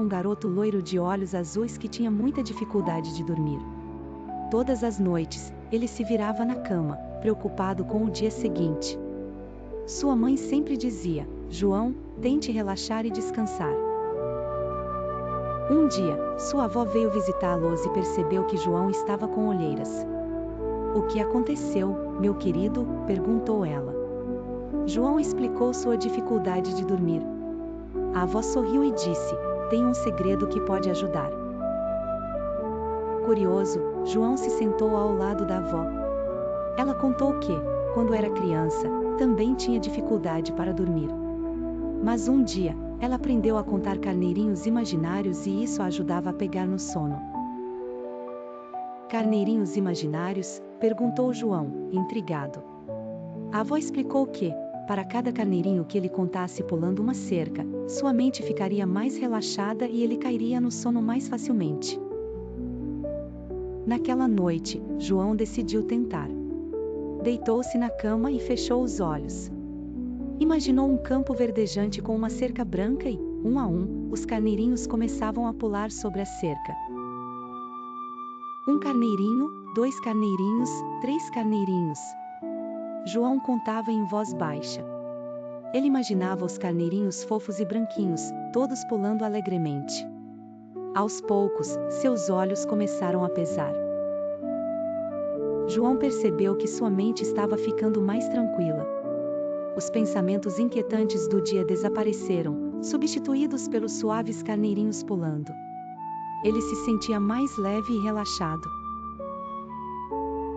um garoto loiro de olhos azuis que tinha muita dificuldade de dormir. Todas as noites, ele se virava na cama, preocupado com o dia seguinte. Sua mãe sempre dizia: João, tente relaxar e descansar. Um dia, sua avó veio visitá-los e percebeu que João estava com olheiras. O que aconteceu, meu querido? Perguntou ela. João explicou sua dificuldade de dormir. A avó sorriu e disse: tem um segredo que pode ajudar. Curioso, João se sentou ao lado da avó. Ela contou que, quando era criança, também tinha dificuldade para dormir. Mas um dia, ela aprendeu a contar carneirinhos imaginários e isso a ajudava a pegar no sono. Carneirinhos imaginários? Perguntou João, intrigado. A avó explicou que, para cada carneirinho que ele contasse pulando uma cerca, sua mente ficaria mais relaxada e ele cairia no sono mais facilmente. Naquela noite, João decidiu tentar. Deitou-se na cama e fechou os olhos. Imaginou um campo verdejante com uma cerca branca e, um a um, os carneirinhos começavam a pular sobre a cerca. Um carneirinho, 2 carneirinhos, 3 carneirinhos. João contava em voz baixa. Ele imaginava os carneirinhos fofos e branquinhos, todos pulando alegremente. Aos poucos, seus olhos começaram a pesar. João percebeu que sua mente estava ficando mais tranquila. Os pensamentos inquietantes do dia desapareceram, substituídos pelos suaves carneirinhos pulando. Ele se sentia mais leve e relaxado.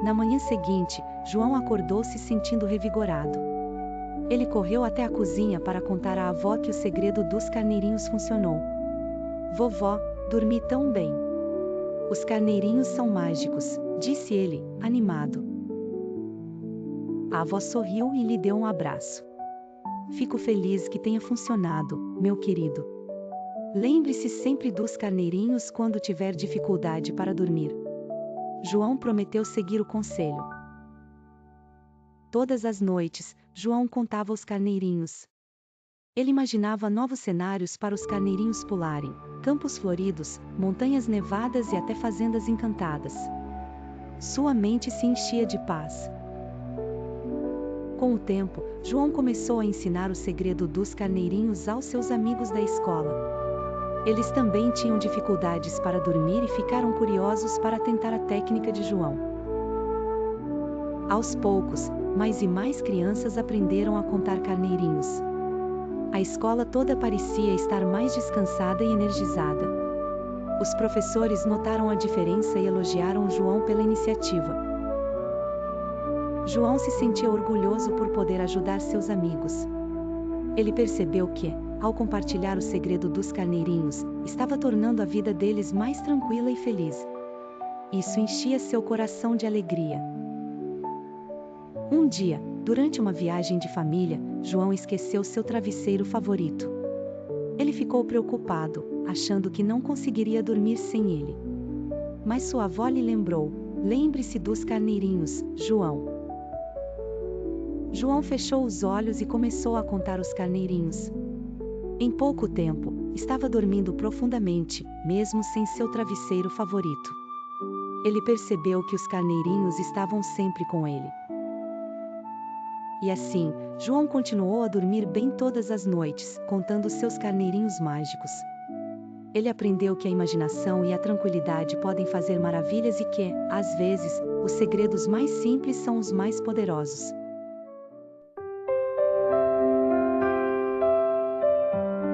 Na manhã seguinte, João acordou se sentindo revigorado. Ele correu até a cozinha para contar à avó que o segredo dos carneirinhos funcionou. Vovó, dormi tão bem. Os carneirinhos são mágicos, disse ele, animado. A avó sorriu e lhe deu um abraço. Fico feliz que tenha funcionado, meu querido. Lembre-se sempre dos carneirinhos quando tiver dificuldade para dormir. João prometeu seguir o conselho. Todas as noites, João contava os carneirinhos. Ele imaginava novos cenários para os carneirinhos pularem: campos floridos, montanhas nevadas e até fazendas encantadas. Sua mente se enchia de paz. Com o tempo, João começou a ensinar o segredo dos carneirinhos aos seus amigos da escola. Eles também tinham dificuldades para dormir e ficaram curiosos para tentar a técnica de João. Aos poucos, mais e mais crianças aprenderam a contar carneirinhos. A escola toda parecia estar mais descansada e energizada. Os professores notaram a diferença e elogiaram João pela iniciativa. João se sentia orgulhoso por poder ajudar seus amigos. Ele percebeu que, ao compartilhar o segredo dos carneirinhos, estava tornando a vida deles mais tranquila e feliz. Isso enchia seu coração de alegria. Um dia, durante uma viagem de família, João esqueceu seu travesseiro favorito. Ele ficou preocupado, achando que não conseguiria dormir sem ele. Mas sua avó lhe lembrou: lembre-se dos carneirinhos, João. João fechou os olhos e começou a contar os carneirinhos. Em pouco tempo, estava dormindo profundamente, mesmo sem seu travesseiro favorito. Ele percebeu que os carneirinhos estavam sempre com ele. E assim, João continuou a dormir bem todas as noites, contando seus carneirinhos mágicos. Ele aprendeu que a imaginação e a tranquilidade podem fazer maravilhas e que, às vezes, os segredos mais simples são os mais poderosos.